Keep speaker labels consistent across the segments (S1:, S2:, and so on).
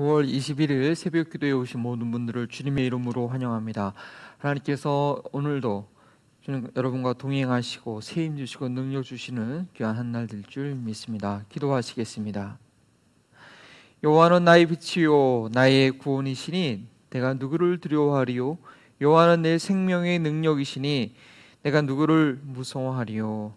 S1: 9월 21일 새벽 기도에 오신 모든 분들을 주님의 이름으로 환영합니다. 하나님께서 오늘도 여러분과 동행하시고 세임 주시고 능력 주시는 귀한 한 날 될 줄 믿습니다. 기도하시겠습니다. 여호와는 나의 빛이요 나의 구원이시니 내가 누구를 두려워하리요? 여호와는 내 생명의 능력이시니 내가 누구를 무서워하리요?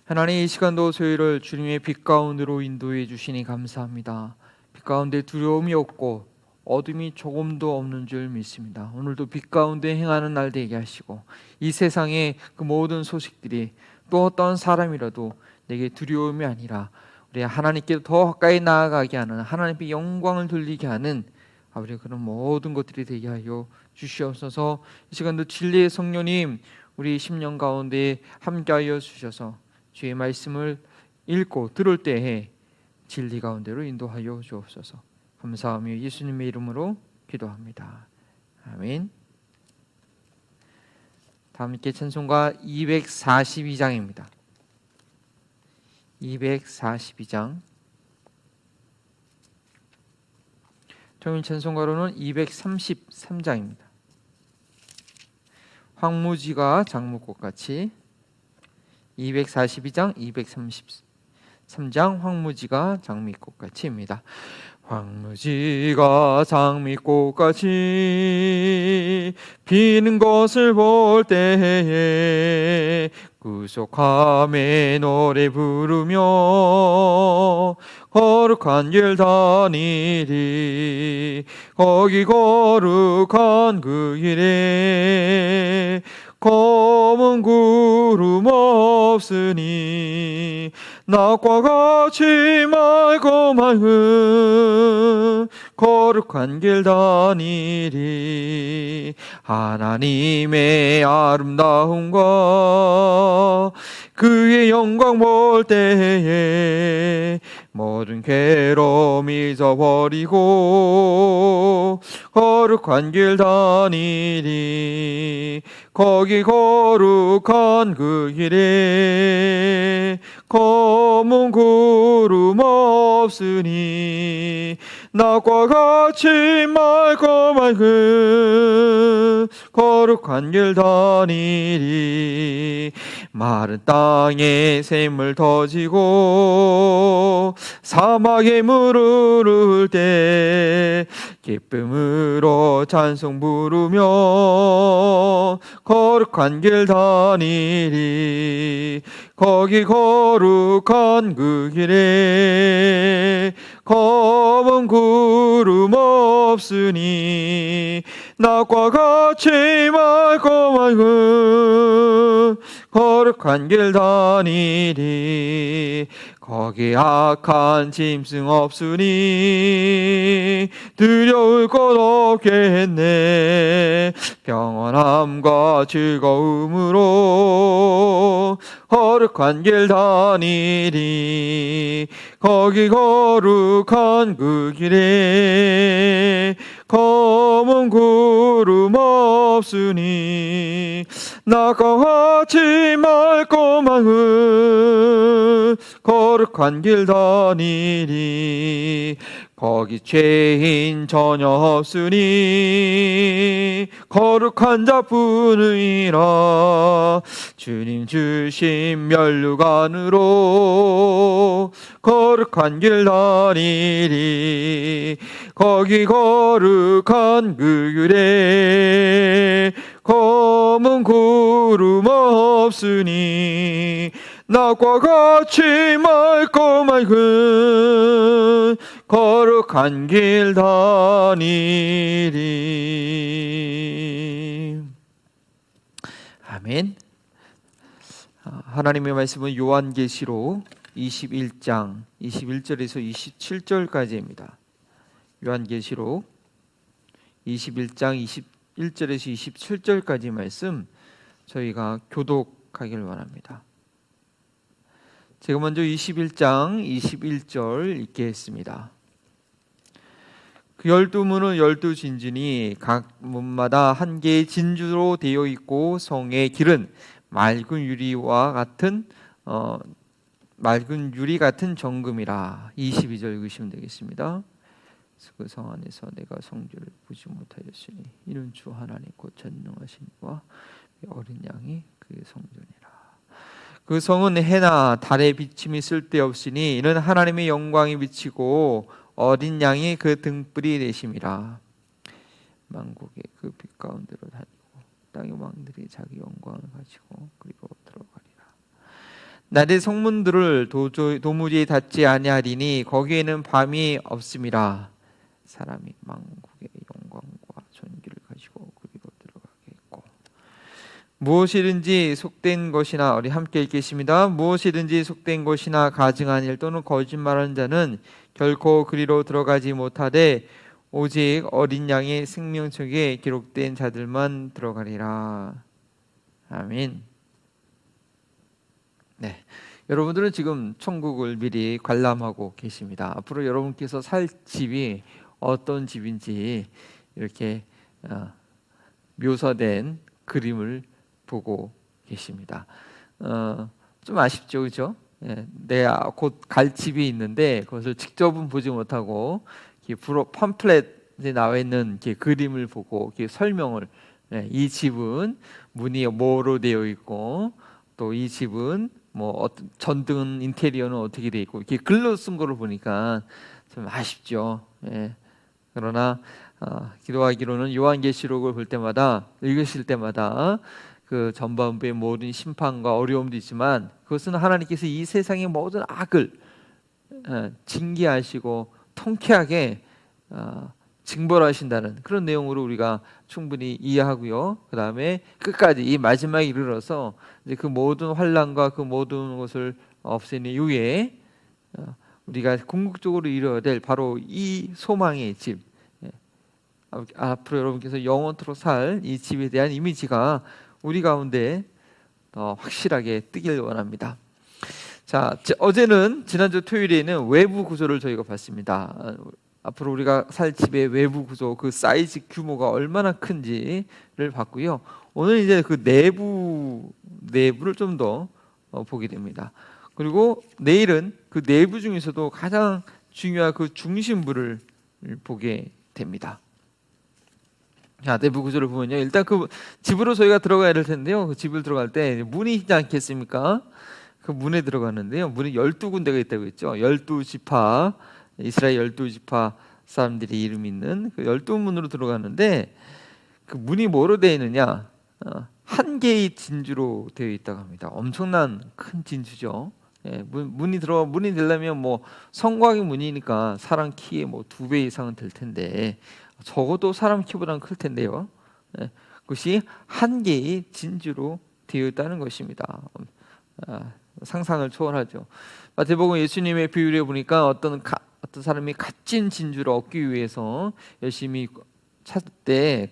S1: 하나님, 이 시간도 저희를 주님의 빛 가운데로 인도해 주시니 감사합니다. 빛 가운데 두려움이 없고 어둠이 조금도 없는 줄 믿습니다. 오늘도 빛 가운데 행하는 날 되게 하시고 이 세상의 그 모든 소식들이 또 어떤 사람이라도 내게 두려움이 아니라 우리 하나님께 더 가까이 나아가게 하는, 하나님께 영광을 돌리게 하는 아버지 그런 모든 것들이 되게 하여 주시옵소서. 이 시간도 진리의 성령님 우리 심령 가운데 함께하여 주셔서 주의 말씀을 읽고 들을 때에 진리 가운데로 인도하여 주옵소서. 감사하며 예수님의 이름으로 기도합니다. 아멘. 다음 함께 찬송가 242장입니다. 242장. 통일 찬송가로는 233장입니다. 황무지가 장미꽃같이. 242장 233장 황무지가 장미꽃같이입니다. 황무지가 장미꽃같이 피는 것을 볼 때에 구속함에 노래 부르며 거룩한 길 다니리. 거기 거룩한 그 길에 검은 구름 없으니 낮과 같이 맑고 맑은 거룩한 길 다니리. 하나님의 아름다움과 그의 영광 볼 때에 모든 괴로움 잊어버리고 거룩한 길 다니리. 거기 거룩한 그 길에 검은 구름 없으니 낮과 같이 맑고 맑은 거룩한 길 다니리. 마른 땅에 샘물 터지고 사막에 물 흐를 때 기쁨으로 찬송 부르며 거룩한 길 다니리. 거기 거룩한 그 길에 검은 구름 없으니 낮과 같이 맑고 맑은 거룩한 길 다니리. 거기 악한 짐승 없으니 두려울 것 없겠네. 평안함과 즐거움으로 거룩한 길 다니리. 거기 거룩한 그 길에 검은 구름 없으니 낮과 같이 맑고 맑은 거룩한 길 다니리. 거기 죄인 전혀 없으니 거룩한 자뿐이라. 주님 주신 면류관으로 거룩한 길 다니리. 거기 거룩한 그 길에 검은 구름 없으니 낮과 같이 맑고 맑은 거룩한 길 다니리. 아멘. 하나님의 말씀은 요한계시록 21장 21절에서 27절까지입니다. 요한계시록 21장 21절에서 27절까지 말씀 저희가 교독하길 원합니다. 제가 먼저 21장 21절 읽겠습니다. 그 12문은 12진진이 각 문마다 한 개의 진주로 되어 있고 성의 길은 맑은 유리 같은 정금이라. 22절 읽으시면 되겠습니다. 그 성 안에서 내가 성전을 보지 못하였으니 이는 주 하나님 곧 전능하신 이와 어린 양이 그 성전이라. 그 성은 해나 달의 비침이 쓸데없으니 이는 하나님의 영광이 비치고 어린 양이 그 등불이 되심이라. 만국의 그 빛 가운데로 다니고 땅의 왕들이 자기 영광을 가지고 그리고 들어가리라. 낮의 성문들을 도무지 닫지 아니하리니 거기에는 밤이 없음이라. 사람이 만국의 영광과 존귀를 가지고 그리로 들어가겠고 무엇이든지 속된 것이나 우리 함께 읽겠습니다. 무엇이든지 속된 것이나 가증한 일 또는 거짓말하는 자는 결코 그리로 들어가지 못하되 오직 어린 양의 생명책에 기록된 자들만 들어가리라. 아멘. 네, 여러분들은 지금 천국을 미리 관람하고 계십니다. 앞으로 여러분께서 살 집이 어떤 집인지 이렇게 묘사된 그림을 보고 계십니다. 좀 아쉽죠, 그렇죠? 내가 곧 갈 집이 있는데 그것을 직접은 보지 못하고 팜플렛에 나와 있는 그림을 보고 설명을, 이 집은 문이 뭐로 되어 있고 또 이 집은 뭐 어떤 전등 인테리어는 어떻게 되어 있고 이렇게 글로 쓴 거를 보니까 좀 아쉽죠. 그러나 기도하기로는 요한계시록을 볼 때마다 읽으실 때마다 그 전반부의 모든 심판과 어려움도 있지만 그것은 하나님께서 이 세상의 모든 악을 징계하시고 통쾌하게 징벌하신다는 그런 내용으로 우리가 충분히 이해하고요. 그 다음에 끝까지 이 마지막에 이르러서 이제 그 모든 환난과 그 모든 것을 없애는 이후에 우리가 궁극적으로 이루어야 될 바로 이 소망의 집, 앞으로 여러분께서 영원토록 살 이 집에 대한 이미지가 우리 가운데 확실하게 뜨길 원합니다. 자, 어제는 지난주 토요일에는 외부 구조를 저희가 봤습니다. 앞으로 우리가 살 집의 외부 구조, 그 사이즈 규모가 얼마나 큰지를 봤고요. 오늘 이제 그 내부를 좀 더 보게 됩니다. 그리고 내일은 그 내부 중에서도 가장 중요한 그 중심부를 보게 됩니다. 자, 내부 구조를 보면요. 일단 그 집으로 저희가 들어가야 될 텐데요. 그 집을 들어갈 때 문이 있지 않겠습니까? 그 문에 들어가는데요. 문이 12군데가 있다고 했죠. 12지파, 이스라엘 12지파 사람들이 이름 있는 그 12문으로 들어가는데 그 문이 뭐로 되어 있느냐? 한 개의 진주로 되어 있다고 합니다. 엄청난 큰 진주죠. 문이 되려면 뭐 성곽의 문이니까 사람 키의 뭐 2배 이상은 될 텐데 적어도 사람 키보다는 클 텐데요. 그것이 한 개의 진주로 되어 있다는 것입니다. 상상을 초월하죠. 마태복음 예수님의 비유를 보니까 어떤 사람이 값진 진주를 얻기 위해서 열심히 찾을 때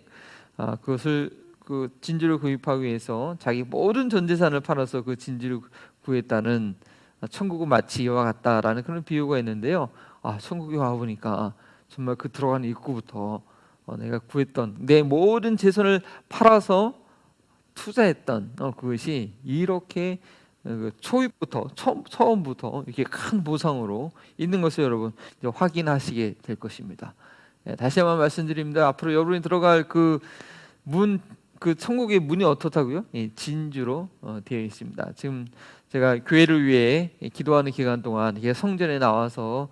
S1: 그것을 그 진주를 구입하기 위해서 자기 모든 전 재산을 팔아서 그 진주를 구했다는, 천국은 마치 이와 같다라는 그런 비유가 있는데요. 천국에 와 보니까 정말 그 들어가는 입구부터 내가 구했던 내 모든 재산을 팔아서 투자했던 그것이 이렇게 초입부터 처음부터 이렇게 큰 보상으로 있는 것을 여러분 이제 확인하시게 될 것입니다. 다시 한번 말씀드립니다. 앞으로 여러분이 들어갈 그 천국의 문이 어떻다고요? 진주로 되어 있습니다. 지금 제가 교회를 위해 기도하는 기간 동안 성전에 나와서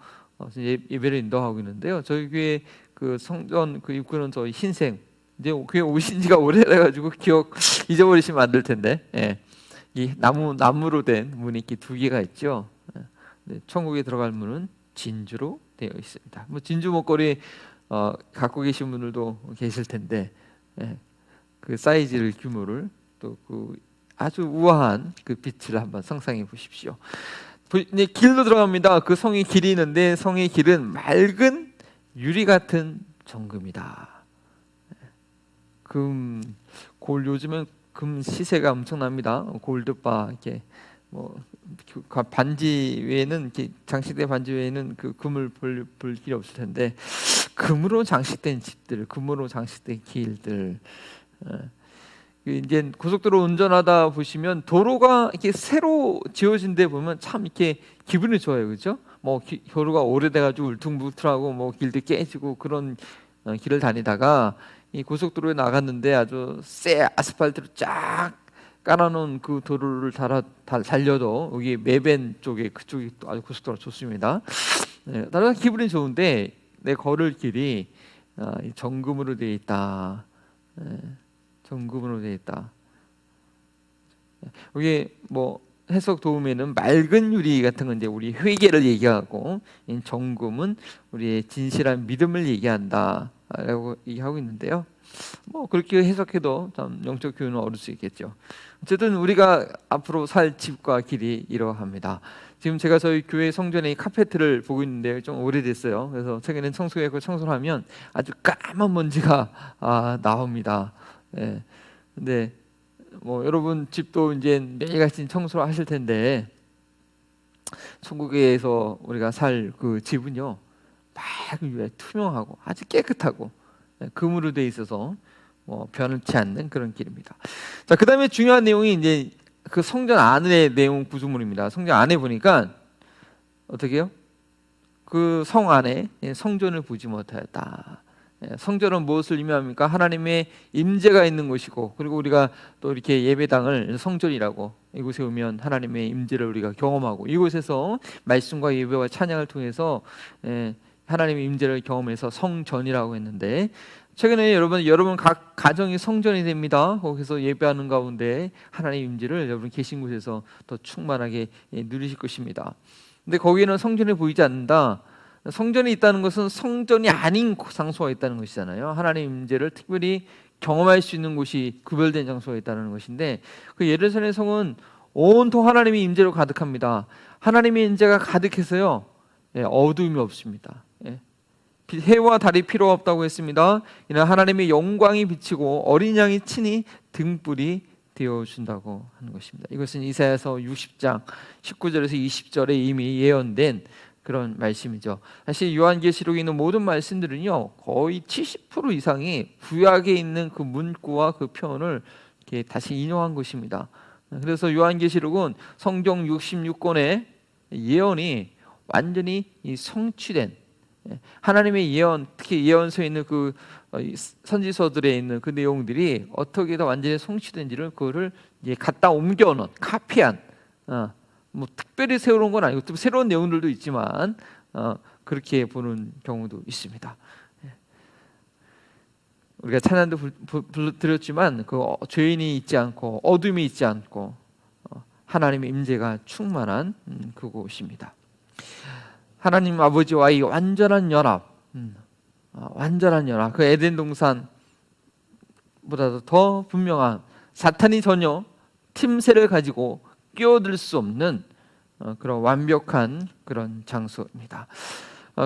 S1: 예배를 인도하고 있는데요. 저희 교회 그 성전 그 입구는 저희 흰색, 이제 교회 오신 지가 오래돼가지고 기억 잊어버리시면 안 될 텐데, 이 나무로 된 문이 이렇게 2개가 있죠. 천국에 들어갈 문은 진주로 되어 있습니다. 뭐 진주 목걸이 갖고 계신 분들도 계실 텐데, 그 사이즈를 규모를 또 그 아주 우아한 그 빛을 한번 상상해 보십시오. 이제 길로 들어갑니다. 그 성의 길이 있는데 성의 길은 맑은 유리 같은 정금이다. 요즘은 금 시세가 엄청납니다. 골드바 이렇게 뭐 반지 외에는 이렇게 장식된 반지 외에는 그 금을 볼 길이 없을 텐데 금으로 장식된 집들, 금으로 장식된 길들, 이제 고속도로 운전하다 보시면 도로가 이렇게 새로 지어진 데 보면 참 이렇게 기분이 좋아요, 그렇죠? 뭐 도로가 오래돼가지고 울퉁불퉁하고 뭐 길도 깨지고 그런 길을 다니다가 이 고속도로에 나갔는데 아주 새 아스팔트로 쫙 깔아놓은 그 도로를 달려도 여기 매벤 쪽에 그쪽이 또 아주 고속도로가 좋습니다. 네, 다른 기분이 좋은데 내 걸을 길이 정금으로 되어 있다. 정금으로 되어 있다. 여기 뭐 해석 도움에는 맑은 유리 같은 건 이제 우리 회개를 얘기하고, 정금은 우리의 진실한 믿음을 얘기한다라고 얘기하고 있는데요. 뭐 그렇게 해석해도 참 영적 교훈을 얻을 수 있겠죠. 어쨌든 우리가 앞으로 살 집과 길이 이러합니다. 지금 제가 저희 교회 성전의 카페트를 보고 있는데요, 좀 오래됐어요. 그래서 최근에 청소했고 청소를 하면 아주 까만 먼지가 나옵니다. 예. 근데 뭐 여러분 집도 이제 매일같이 청소를 하실 텐데, 천국에서 우리가 살 그 집은요 맑은 투명하고 아주 깨끗하고 금으로 돼 있어서 뭐 변치 않는 그런 길입니다. 자, 그다음에 중요한 내용이 이제 그 성전 안의 내용 구조물입니다. 성전 안에 보니까 어떻게 해요? 그 성 안에 성전을 보지 못하였다. 성전은 무엇을 의미합니까? 하나님의 임재가 있는 곳이고, 그리고 우리가 또 이렇게 예배당을 성전이라고, 이곳에 오면 하나님의 임재를 우리가 경험하고, 이곳에서 말씀과 예배와 찬양을 통해서 하나님의 임재를 경험해서 성전이라고 했는데, 최근에 여러분 각 가정이 성전이 됩니다. 거기서 예배하는 가운데 하나님의 임재를 여러분 계신 곳에서 더 충만하게 누리실 것입니다. 근데 거기에는 성전이 보이지 않는다. 성전이 있다는 것은 성전이 아닌 장소가 있다는 것이잖아요. 하나님의 임재를 특별히 경험할 수 있는 곳이 구별된 장소가 있다는 것인데, 그 예루살렘 성은 온통 하나님의 임재로 가득합니다. 하나님의 임재가 가득해서요, 어두움이 없습니다. 해와 달이 필요 없다고 했습니다. 이는 하나님의 영광이 비치고 어린 양이 친히 등불이 되어준다고 하는 것입니다. 이것은 이사야서 60장 19절에서 20절에 이미 예언된 그런 말씀이죠. 사실 요한계시록에 있는 모든 말씀들은요, 거의 70% 이상이 구약에 있는 그 문구와 그 표현을 이렇게 다시 인용한 것입니다. 그래서 요한계시록은 성경 66권의 예언이 완전히 성취된, 하나님의 예언, 특히 예언서에 있는 그 선지서들에 있는 그 내용들이 어떻게 다 완전히 성취된지를 그거를 이제 갖다 옮겨놓은, 카피한, 뭐 특별히 새로운 건 아니고 또 새로운 내용들도 있지만 그렇게 보는 경우도 있습니다. 우리가 찬양도 드렸지만 그 죄인이 있지 않고 어둠이 있지 않고 하나님의 임재가 충만한 그곳입니다. 하나님 아버지와의 완전한 연합, 그 에덴 동산보다도 더 분명한, 사탄이 전혀 틈새를 가지고 끼어들 수 없는 그런 완벽한 그런 장소입니다.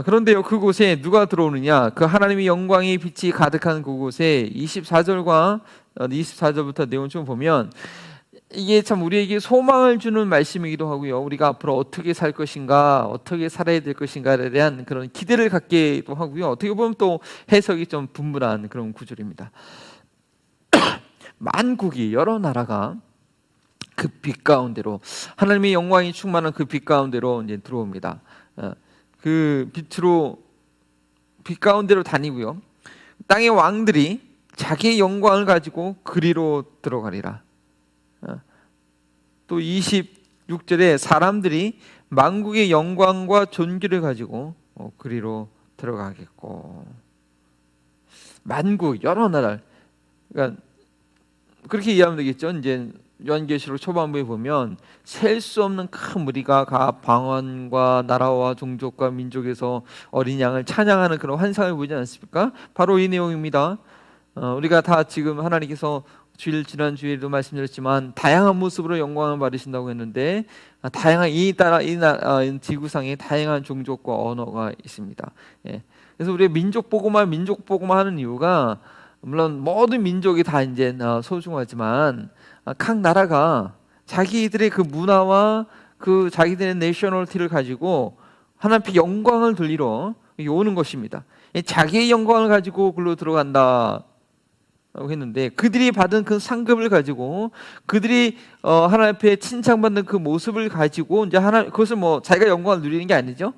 S1: 그런데요, 그곳에 누가 들어오느냐? 그 하나님의 영광의 빛이 가득한 그곳에 24절부터 내용 좀 보면, 이게 참 우리에게 소망을 주는 말씀이기도 하고요, 우리가 앞으로 어떻게 살 것인가, 어떻게 살아야 될 것인가에 대한 그런 기대를 갖기도 하고요, 어떻게 보면 또 해석이 좀 분분한 그런 구절입니다. 만국이, 여러 나라가 그 빛 가운데로, 하나님의 영광이 충만한 그 빛 가운데로 이제 들어옵니다. 그 빛 가운데로 다니고요, 땅의 왕들이 자기의 영광을 가지고 그리로 들어가리라. 또 26절에 사람들이 만국의 영광과 존귀를 가지고 그리로 들어가겠고, 만국, 여러 나라, 그러니까 그렇게 이해하면 되겠죠. 이제 요한계시록 초반부에 보면 셀 수 없는 큰 무리가 각 방언과 나라와 종족과 민족에서 어린 양을 찬양하는 그런 환상을 보지 않습니까? 바로 이 내용입니다. 우리가 다 지금 하나님께서 지난 주일도 말씀드렸지만 다양한 모습으로 영광을 받으신다고 했는데, 다양한 이 지구상에 다양한 종족과 언어가 있습니다. 그래서 우리가 민족 보고만 하는 이유가, 물론 모든 민족이 다 이제 소중하지만 각 나라가 자기들의 그 문화와 그 자기들의 내셔널티를 가지고 하나님께 영광을 돌리러 오는 것입니다. 자기의 영광을 가지고 글로 들어간다. 했는데 그들이 받은 그 상급을 가지고 그들이 하나님 앞에 칭찬받는 그 모습을 가지고 이제 그것을 뭐 자기가 영광을 누리는 게 아니죠.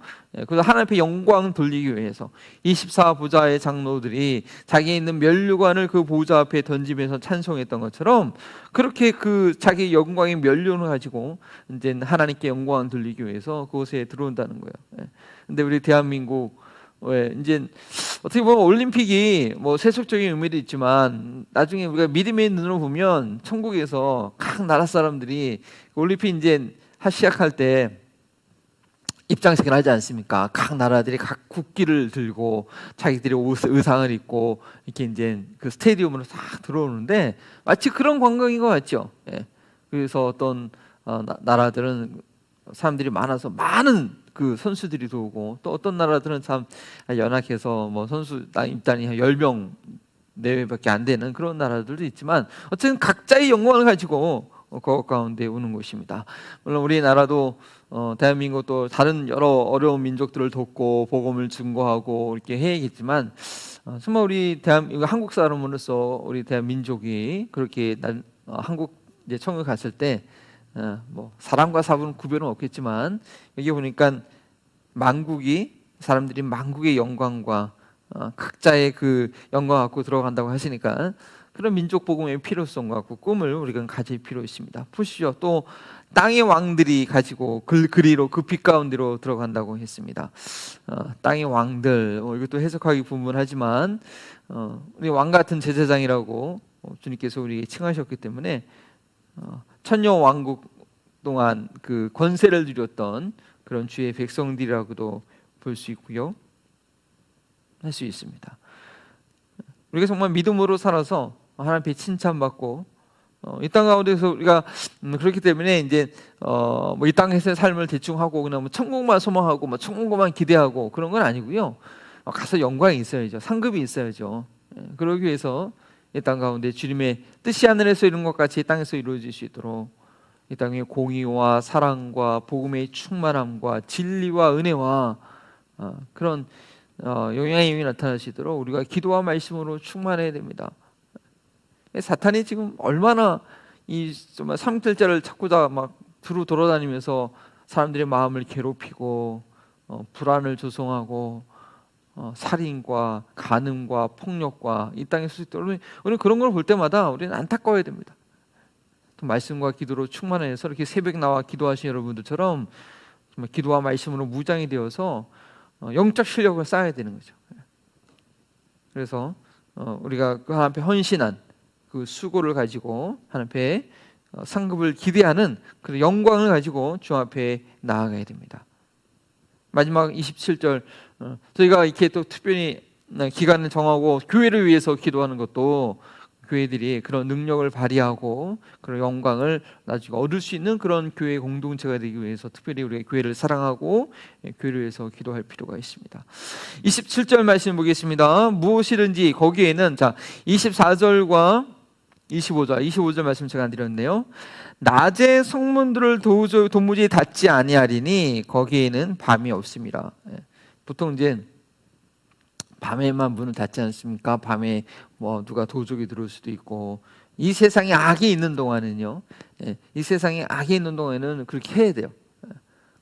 S1: 그래서 하나님 앞에 영광 돌리기 위해서 24부자의 장로들이 자기에 있는 면류관을 그 보좌 앞에 던지면서 찬송했던 것처럼 그렇게 그 자기 영광의 면류관을 가지고 이제 하나님께 영광을 돌리기 위해서 그곳에 들어온다는 거예요. 근데 우리 대한민국 이제 어떻게 보면 올림픽이 뭐 세속적인 의미도 있지만 나중에 우리가 믿음의 눈으로 보면 천국에서 각 나라 사람들이 올림픽 이제 시작할 때 입장식을 하지 않습니까? 각 나라들이 각 국기를 들고 자기들이 의상을 입고 이렇게 이제 그 스테디움으로 싹 들어오는데 마치 그런 관광인 것 같죠. 그래서 어떤 나라들은 사람들이 많아서 많은 그 선수들이 들어오고 또 어떤 나라들은 참 연약해서 뭐 선수 입단이 한 10명 내외밖에 안 되는 그런 나라들도 있지만 어쨌든 각자의 영광을 가지고 그 가운데 오는 것입니다. 물론 우리나라도 대한민국도 다른 여러 어려운 민족들을 돕고 복음을 증거하고 이렇게 해야겠지만 정말 우리 한국 사람으로서 우리 대한민족이 그렇게 한국 이제 천국 갔을 때 뭐 사람과 사부는 구별은 없겠지만 여기 보니까 사람들이 만국의 영광과 각자의 그 영광 갖고 들어간다고 하시니까 그런 민족 복음의 필요성과 그 꿈을 우리가 가질 필요 있습니다. 보시죠. 또 땅의 왕들이 가지고 그리로 그 빛 가운데로 들어간다고 했습니다. 땅의 왕들 이것도 해석하기 분분하지만 우리 왕 같은 제사장이라고 주님께서 우리에게 칭하셨기 때문에 천년 왕국 동안 그 권세를 누렸던 그런 주의 백성들이라고도 볼 수 있고요, 할 수 있습니다. 우리가 정말 믿음으로 살아서 하나님 앞에 칭찬받고 이 땅 가운데서 우리가 그렇기 때문에 이제 뭐 이 땅에서의 삶을 대충 하고 그냥 뭐 천국만 소망하고 뭐 천국만 기대하고 그런 건 아니고요. 가서 영광이 있어야죠. 상급이 있어야죠. 그러기 위해서 이 땅 가운데 주님의 뜻이 하늘에서 이룬 것 같이 이 땅에서 이루어질 수 있도록 이 땅에 공의와 사랑과 복음의 충만함과 진리와 은혜와 그런 영향의 힘이 나타나시도록 우리가 기도와 말씀으로 충만해야 됩니다. 사탄이 지금 얼마나 이 정말 삼킬자를 찾고 막 두루 돌아다니면서 사람들의 마음을 괴롭히고 불안을 조성하고 살인과 간음과 폭력과 이 땅에 수식도록 우리는 그런 걸 볼 때마다 우리는 안타까워야 됩니다. 말씀과 기도로 충만해서 이렇게 새벽 나와 기도하신 여러분들처럼 정말 기도와 말씀으로 무장이 되어서 영적 실력을 쌓아야 되는 거죠. 그래서 우리가 그 하나님 앞에 헌신한 그 수고를 가지고 하나님 앞에 상급을 기대하는 그 영광을 가지고 주 앞에 나아가야 됩니다. 마지막 27절 저희가 이렇게 또 특별히 기간을 정하고 교회를 위해서 기도하는 것도 교회들이 그런 능력을 발휘하고 그런 영광을 나중에 얻을 수 있는 그런 교회 공동체가 되기 위해서 특별히 우리가 교회를 사랑하고 교회를 위해서 기도할 필요가 있습니다. 27절 말씀 보겠습니다. 무엇이든지 거기에는 24절과 25절 말씀 제가 안 드렸네요. 낮에 성문들을 도무지 닫지 아니하리니 거기에는 밤이 없습니다. 보통 이제 밤에만 문을 닫지 않습니까? 밤에 뭐 누가 도적이 들어올 수도 있고 이 세상에 악이 있는 동안은요. 이 세상에 악이 있는 동안에는 그렇게 해야 돼요.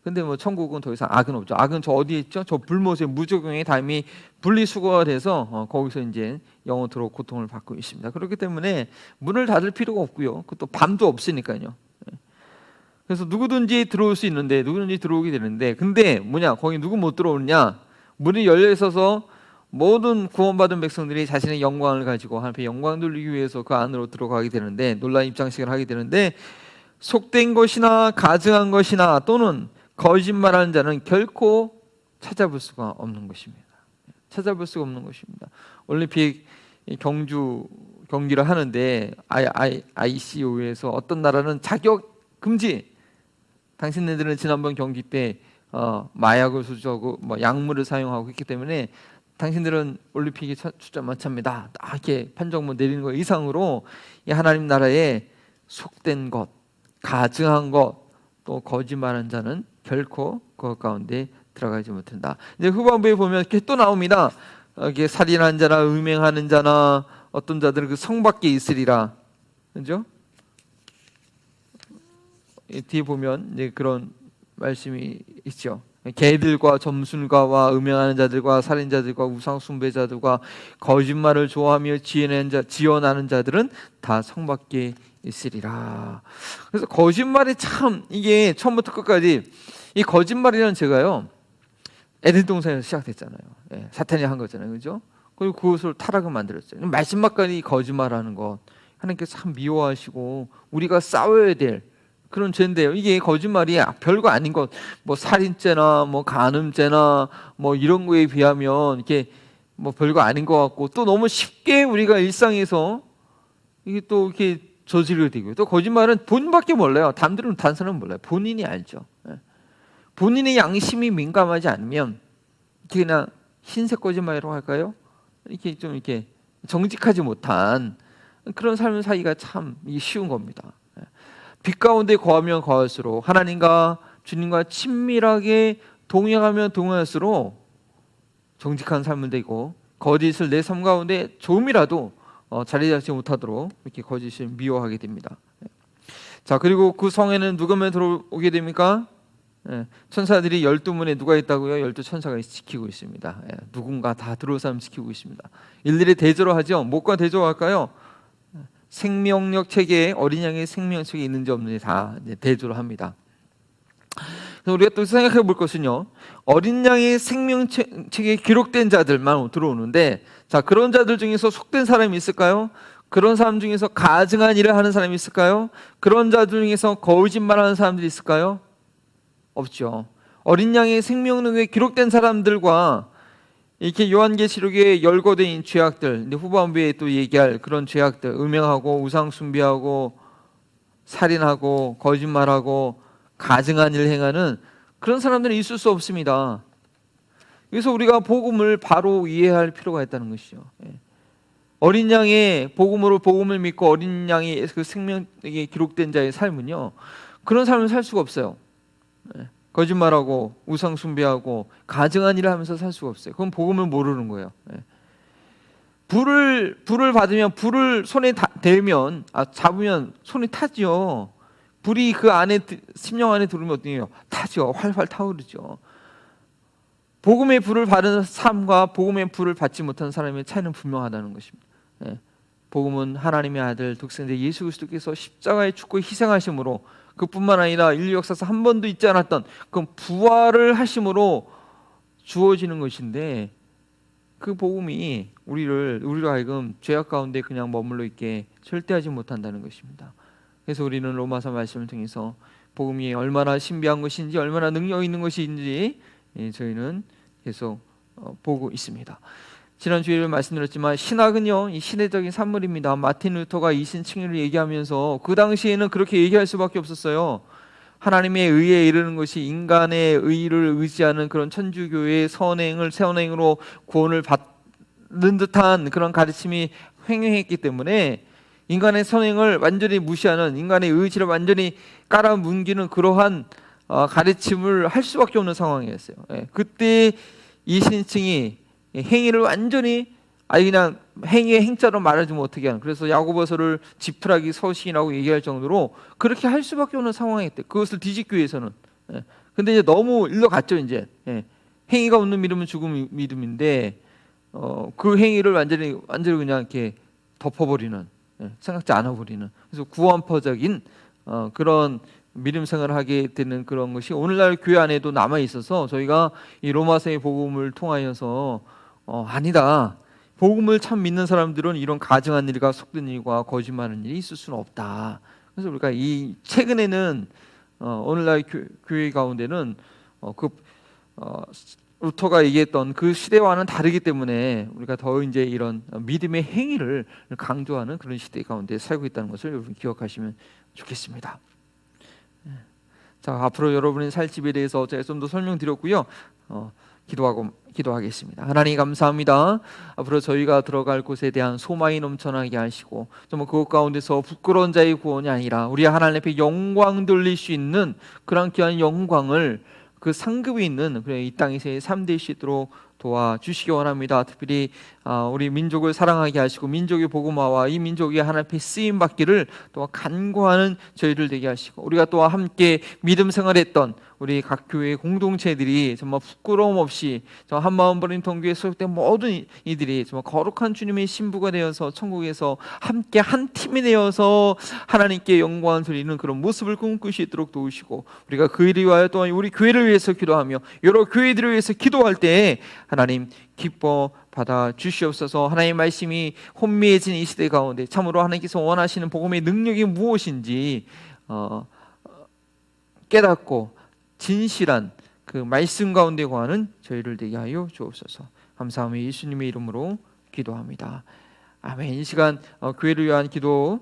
S1: 근데 뭐 천국은 더 이상 악은 없죠. 악은 저 어디에 있죠? 저 불못의 무적용의 담이 분리수거가 돼서 거기서 이제 영원토로 고통을 받고 있습니다. 그렇기 때문에 문을 닫을 필요가 없고요. 그것도 밤도 없으니까요. 그래서 누구든지 들어올 수 있는데 누구든지 들어오게 되는데 근데 거기 누구 못 들어오느냐? 문이 열려 있어서 모든 구원받은 백성들이 자신의 영광을 가지고 하나님께 영광 돌리기 위해서 그 안으로 들어가게 되는데 놀라운 입장식을 하게 되는데 속된 것이나 가증한 것이나 또는 거짓말하는 자는 결코 찾아볼 수가 없는 것입니다. 찾아볼 수가 없는 것입니다. 올림픽 경기를 하는데 ICO에서 어떤 나라는 자격 금지. 당신네들은 지난번 경기 때 마약을 수주하고 약물을 사용하고 있기 때문에 당신들은 올림픽에 출전 못합니다. 이렇게 판정문 내리는 것 이상으로 이 하나님 나라에 속된 것, 가증한 것, 또 거짓말한 자는 결코 그 가운데 들어가지 못한다. 이제 후반부에 보면 이렇게 또 나옵니다. 이게 살인한 자나 음행하는 자나 어떤 자들은 그 성 밖에 있으리라. 그죠? 뒤에 보면 이제 그런 말씀이 있죠. 개들과 점술가와 음행하는 자들과 살인자들과 우상 숭배자들과 거짓말을 좋아하며 지어나는 자들은 다 성 밖에 있으리라. 그래서 거짓말이 참 이게 처음부터 끝까지 이 거짓말이라는 제가요 에덴 동산에서 시작됐잖아요. 예, 사탄이 한 거잖아요, 그죠? 그리고 그것을 타락을 만들었어요. 마지막까지 거짓말하는 것 하나님께서 참 미워하시고 우리가 싸워야 될 그런 죄인데요. 이게 거짓말이 별거 아닌 것, 뭐 살인죄나 뭐 간음죄나 뭐 이런 거에 비하면 이게 뭐 별거 아닌 것 같고 또 너무 쉽게 우리가 일상에서 이게 또 이렇게 저지르게 되고요. 또 거짓말은 본인밖에 몰라요. 다른 사람은 몰라요. 본인이 알죠. 본인의 양심이 민감하지 않으면 그냥 흰색 거짓말이라고 할까요? 이렇게 좀 이렇게 정직하지 못한 그런 삶을 살기가 참 쉬운 겁니다. 빛 가운데 거하면 거할수록 하나님과 주님과 친밀하게 동행하면 동행할수록 정직한 삶을 되고 거짓을 내 삶 가운데 조금이라도 자리 잡지 못하도록 이렇게 거짓을 미워하게 됩니다. 자, 그리고 그 성에는 누구만 들어오게 됩니까? 천사들이 12문에 누가 있다고요? 12천사가 지키고 있습니다. 누군가 다 들어올 사람 지키고 있습니다. 일일이 대조를 하죠. 뭐가 대조할까요? 생명력 체계에 어린 양의 생명력 체계에 있는지 없는지 다 대조를 합니다. 그래서 우리가 또 생각해 볼 것은요, 어린 양의 생명력 체계에 기록된 자들만 들어오는데, 자, 그런 자들 중에서 속된 사람이 있을까요? 그런 사람 중에서 가증한 일을 하는 사람이 있을까요? 그런 자들 중에서 거짓말하는 사람들이 있을까요? 없죠. 어린 양의 생명력에 기록된 사람들과 이렇게 요한계시록에 열거된 죄악들, 후반부에 또 얘기할 그런 죄악들, 음행하고 우상 숭배하고 살인하고 거짓말하고 가증한 일을 행하는 그런 사람들은 있을 수 없습니다. 그래서 우리가 복음을 바로 이해할 필요가 있다는 것이죠. 어린 양의 복음을 믿고 어린 양의 그 생명에 기록된 자의 삶은요, 그런 삶을 살 수가 없어요. 거짓말하고 우상 숭배하고 가증한 일을 하면서 살 수가 없어요. 그건 복음을 모르는 거예요. 불을 받으면 불을 손에 대면 잡으면 손이 타죠. 불이 그 안에 심령 안에 들어오면 어때요? 타죠. 활활 타오르죠. 복음의 불을 받은 삶과 복음의 불을 받지 못한 사람의 차이는 분명하다는 것입니다. 복음은 하나님의 아들 독생자 예수 그리스도께서 십자가에 죽고 희생하심으로 그뿐만 아니라 인류 역사에서 한 번도 있지 않았던 그 부활을 하심으로 주어지는 것인데, 그 복음이 우리로 하여금 죄악 가운데 그냥 머물러 있게 절대 하지 못한다는 것입니다. 그래서 우리는 로마서 말씀을 통해서 복음이 얼마나 신비한 것인지 얼마나 능력 있는 것인지 저희는 계속 보고 있습니다. 지난 주일에 말씀드렸지만 신학은요, 이 시대적인 산물입니다. 마틴 루터가 이신칭의를 얘기하면서 그 당시에는 그렇게 얘기할 수밖에 없었어요. 하나님의 의에 이르는 것이 인간의 의를 의지하는 그런 천주교의 선행으로 구원을 받는 듯한 그런 가르침이 횡행했기 때문에 인간의 선행을 완전히 무시하는, 인간의 의지를 완전히 깔아뭉개는 그러한 가르침을 할 수밖에 없는 상황이었어요. 그때 이신칭이 행위를 완전히 그냥 행위의 행자로 말하지 못하게 하는, 그래서 야고보서를 지푸라기 서신이라고 얘기할 정도로 그렇게 할 수밖에 없는 상황이었대. 그것을 뒤집기 위해서는. 근데 이제 너무 일로 갔죠. 이제 행위가 없는 믿음은 죽음 믿음인데 그 행위를 완전히 그냥 이렇게 덮어버리는, 생각지 않아버리는, 그래서 구원파적인 그런 믿음 생활을 하게 되는 그런 것이 오늘날 교회 안에도 남아 있어서 저희가 이 로마서의 복음을 통하여서 아니다, 복음을 참 믿는 사람들은 이런 가증한 일과 속된 일과 거짓말하는 일이 있을 수는 없다. 그래서 우리가 이 최근에는 오늘날 교회 가운데는 루터가 얘기했던 그 시대와는 다르기 때문에 우리가 더 이제 이런 믿음의 행위를 강조하는 그런 시대 가운데 살고 있다는 것을 여러분 기억하시면 좋겠습니다. 자, 앞으로 여러분의 살 집에 대해서 제가 좀 더 설명드렸고요. 기도하겠습니다. 하나님 감사합니다. 앞으로 저희가 들어갈 곳에 대한 소망이 넘쳐나게 하시고, 정말 그것 가운데서 부끄러운 자의 구원이 아니라 우리 하나님 앞에 영광 돌릴 수 있는 그런 귀한 영광을 그 상급이 있는 이 땅에서의 삶 될 수 있도록 도와주시기 원합니다. 특별히 우리 민족을 사랑하게 하시고 민족의 복음화와 이 민족이 하나님 앞에 쓰임 받기를 또 간구하는 저희들 되게 하시고, 우리가 또 함께 믿음 생활했던 우리 각 교회 공동체들이 정말 부끄러움 없이 한마음 버린 동교에 소속된 모든 이들이 정말 거룩한 주님의 신부가 되어서 천국에서 함께 한 팀이 되어서 하나님께 영광을 드리는 그런 모습을 꿈꿀 수 있도록 도우시고, 우리가 그 일을 위하여 또한 우리 교회를 위해서 기도하며 여러 교회들을 위해서 기도할 때 하나님 기뻐 받아 주시옵소서. 하나님의 말씀이 혼미해진 이 시대 가운데 참으로 하나님께서 원하시는 복음의 능력이 무엇인지 깨닫고 진실한 그 말씀 가운데 거하는 저희를 되게 하여 주옵소서. 감사하며 예수님의 이름으로 기도합니다. 아멘. 이 시간 교회를 위한 기도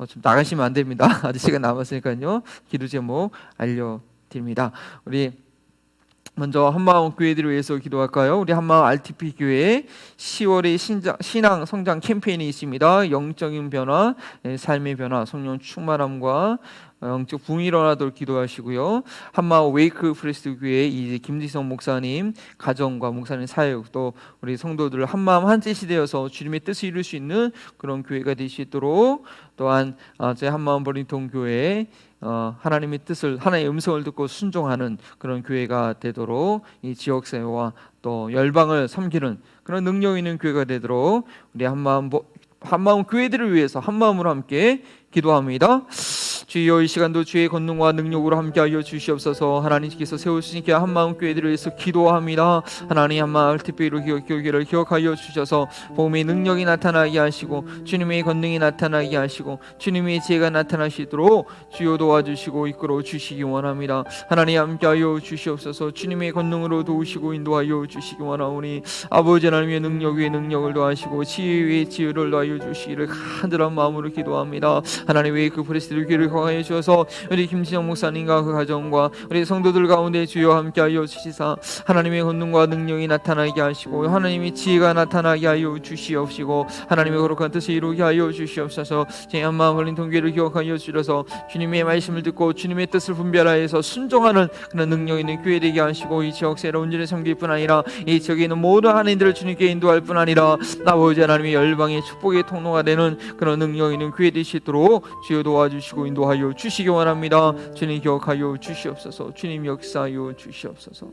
S1: 좀 나가시면 안 됩니다. 아직 시간 남았으니까요. 기도 제목 알려드립니다. 우리 먼저 한마음 교회들을 위해서 기도할까요? 우리 한마음 RTP 교회 10월에 신앙 성장 캠페인이 있습니다. 영적인 변화, 삶의 변화, 성령 충만함과 영적 붕이 일어나도록 기도하시고요. 한마음 웨이크 프레스트 교회 이제 김지성 목사님 가정과 목사님 사역, 또 우리 성도들 한마음 한뜻이 되어서 주님의 뜻을 이룰 수 있는 그런 교회가 될 수 있도록, 또한 제 한마음 버린 동교회 하나님의 뜻을, 하나님의 음성을 듣고 순종하는 그런 교회가 되도록, 이 지역사회와 또 열방을 섬기는 그런 능력 있는 교회가 되도록 우리 한마음 교회들을 위해서 한마음으로 함께 기도합니다. 주여, 이 시간도 주의 권능과 능력으로 함께하여 주시옵소서. 하나님께서 세우시니까 한마음 교회들을 위해서 기도합니다. 하나님 한마음 RTP로 교회를 기억하여 주셔서 복음의 능력이 나타나게 하시고 주님의 권능이 나타나게 하시고 주님의 지혜가 나타나시도록 주여 도와주시고 이끌어 주시기 원합니다. 하나님 함께하여 주시옵소서. 주님의 권능으로 도우시고 인도하여 주시기 원하오니 아버지 하나님의 능력 위에 능력을 더하시고 지혜 위에 지혜를 더하여 주시기를 간절한 마음으로 기도합니다. 하나님 왜 그 프레스들 교회를 하여 주셔서 우리 김진영 목사님과 그 가정과 우리 성도들 가운데 주여 함께하여 주시사 하나님의 권능과 능력이 나타나게 하시고 하나님의 지혜가 나타나게 하여 주시옵시고 하나님의 거룩한 뜻을 이루게 하여 주시옵소서. 제 한마음 걸린 동기를 기억하여 주셔서 주님의 말씀을 듣고 주님의 뜻을 분별하여서 순종하는 그런 능력 있는 교회 되게 하시고 이 지역사회를 온전히 섬길 뿐 아니라 이 지역에 있는 모든 한인들을 주님께 인도할 뿐 아니라 아버지 하나님의 열방의 축복의 통로가 되는 그런 능력 있는 교회 되시도록 주여 도와주시고 인도하여 주시기 원합니다. 주님 기억하여 주시옵소서. 주님 역사하여 주시옵소서.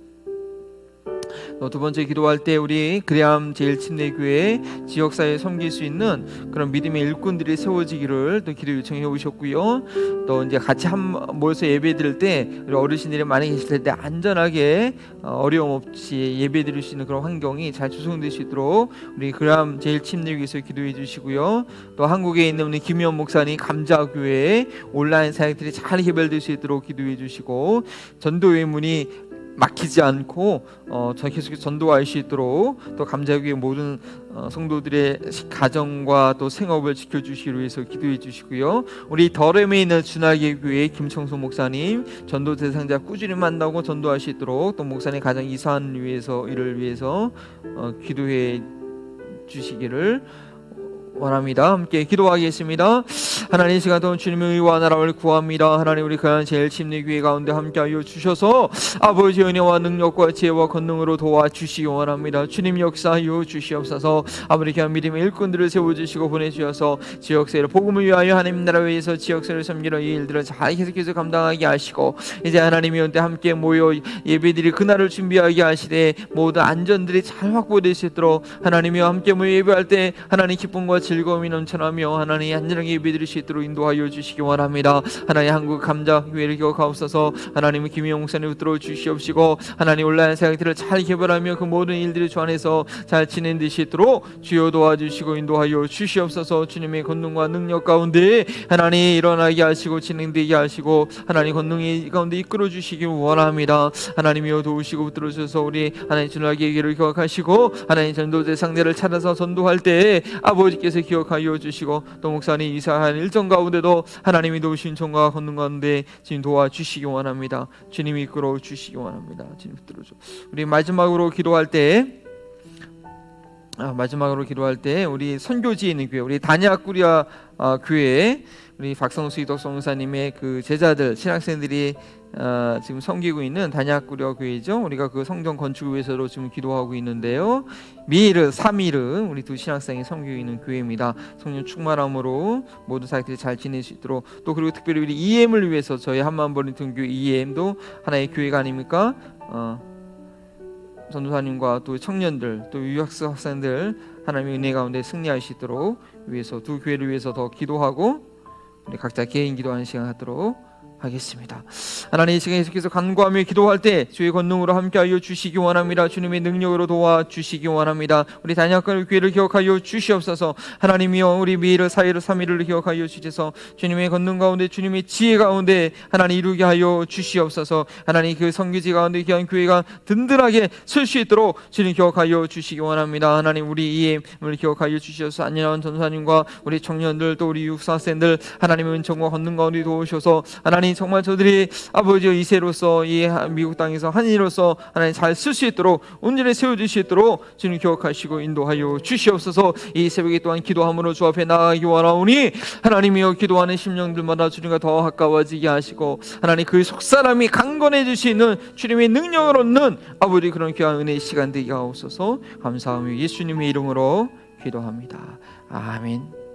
S1: 두 번째 기도할 때 우리 그레암 제일침례교회 지역사회에 섬길 수 있는 그런 믿음의 일꾼들이 세워지기를 또 기도 요청해 오셨고요. 또 이제 같이 모여서 예배 드릴 때 우리 어르신들이 많이 계실 텐데 안전하게 어려움 없이 예배 드릴 수 있는 그런 환경이 잘 조성될 수 있도록 우리 그레암 제일침례교회에서 기도해 주시고요. 또 한국에 있는 우리 김현 목사님 감자교회 온라인 사역들이 잘 개발될 수 있도록 기도해 주시고 전도의 문이 막히지 않고 계속해서 전도할 수 있도록 또 감자교회 모든 성도들의 가정과 또 생업을 지켜주시기 위해서 기도해 주시고요. 우리 더렘에 있는 준하계 교회 김청소 목사님 전도 대상자 꾸준히 만나고 전도할 수 있도록 또 목사님 가정 이사를 위해서 기도해 주시기를 원합니다. 함께 기도하겠습니다. 하나님, 이 시간 동안 주님의 의와 나라를 구합니다. 하나님, 우리 그한 제일침례교회 가운데 함께하여 주셔서 아버지 은혜와 능력과 지혜와 권능으로 도와주시기 원합니다. 주님 역사하여 주시옵소서. 아버지 귀한 믿음의 일꾼들을 세워주시고 보내주셔서 지역사회를 복음을 위하여 하나님 나라를 위해서 지역사회를 섬기는 이 일들을 잘 계속해서 감당하게 하시고 이제 하나님이 온때 함께 모여 예배드릴 그날을 준비하게 하시되 모든 안전들이 잘 확보될 수 있도록 하나님이와 함께 모여 예배할 때 하나님 기쁨과 즐거움이 넘쳐나며 하나님 안전하게 예배드릴 수 있도록 인도하여 주시기 원합니다. 하나님 한국 감자교회를 기억하옵소서. 하나님의 김희영 목사님 붙들어 주시옵시고 하나님 온라인 사역들을 잘 개발하며 그 모든 일들을 주 안에서 잘 진행될 수 있도록 주여 도와주시고 인도하여 주시옵소서. 주님의 권능과 능력 가운데 하나님 일어나게 하시고 진행되게 하시고 하나님 권능이 가운데 이끌어 주시기 원합니다. 하나님이여 도우시고 붙들어 주셔서 우리 하나님 주님의 길을 기억하시고 하나님 전도대 상대를 찾아서 전도할 때 아버지께서 기억하여 주시고 또 목사님 이사한 일정 가운데도 하나님이 도우신 종과 권능 가운데 주님 도와주시기 원합니다. 주님이 이끌어 주시기 원합니다. 주님 들어줘. 우리 마지막으로 기도할 때 우리 선교지에 있는 교회, 우리 다니아쿠리아 교회 우리 박성수 이덕성 목사님의 그 제자들 신학생들이 지금 섬기고 있는 단약구려 교회죠. 우리가 그 성전 건축을 위해서도 지금 기도하고 있는데요. 미르, 사미르 우리 두 신학생이 섬기고 있는 교회입니다. 성령 충만함으로 모두 사역들이 잘 지낼 수 있도록, 또 그리고 특별히 우리 EM을 위해서 저희 한만버린 등교회 EM도 하나의 교회가 아닙니까? 전도사님과 또 청년들, 또 유학생 학생들 하나님의 은혜 가운데 승리할 수 있도록 위해서 두 교회를 위해서 더 기도하고 우리 각자 개인 기도하는 시간 갖도록 하겠습니다. 하나님, 이 시간에 계속해서 간구하며 기도할 때 주의 권능으로 함께하여 주시기 원합니다. 주님의 능력으로 도와주시기 원합니다. 우리 단약과 교회를 기억하여 주시옵소서. 하나님이여, 우리 미를 사이를 삼위를 기억하여 주셔서 주님의 권능 가운데, 주님의 지혜 가운데 하나님 이루게 하여 주시옵소서. 하나님, 그 선교지 가운데 귀한 교회가 든든하게 설 수 있도록 주님 기억하여 주시기 원합니다. 하나님, 우리 EM을 기억하여 주셔서 안녕한 전사님과 우리 청년들, 또 우리 육사생들 하나님의 은총과 권능 가운데 도우셔서 하나님 정말 저들이 아버지여 이세로서 이 미국 땅에서 한인으로서 하나님 잘 쓸 수 있도록 온전히 세워줄 수 있도록 주님 기억하시고 인도하여 주시옵소서. 이 새벽에 또한 기도함으로 주 앞에 나아가기 원하오니 하나님이여, 기도하는 심령들마다 주님과 더 가까워지게 하시고 하나님 그 속사람이 강건해 주시는 주님의 능력을 얻는 아버지 그런 귀한 은혜의 시간 되게 하옵소서. 감사하며 예수님의 이름으로 기도합니다. 아멘.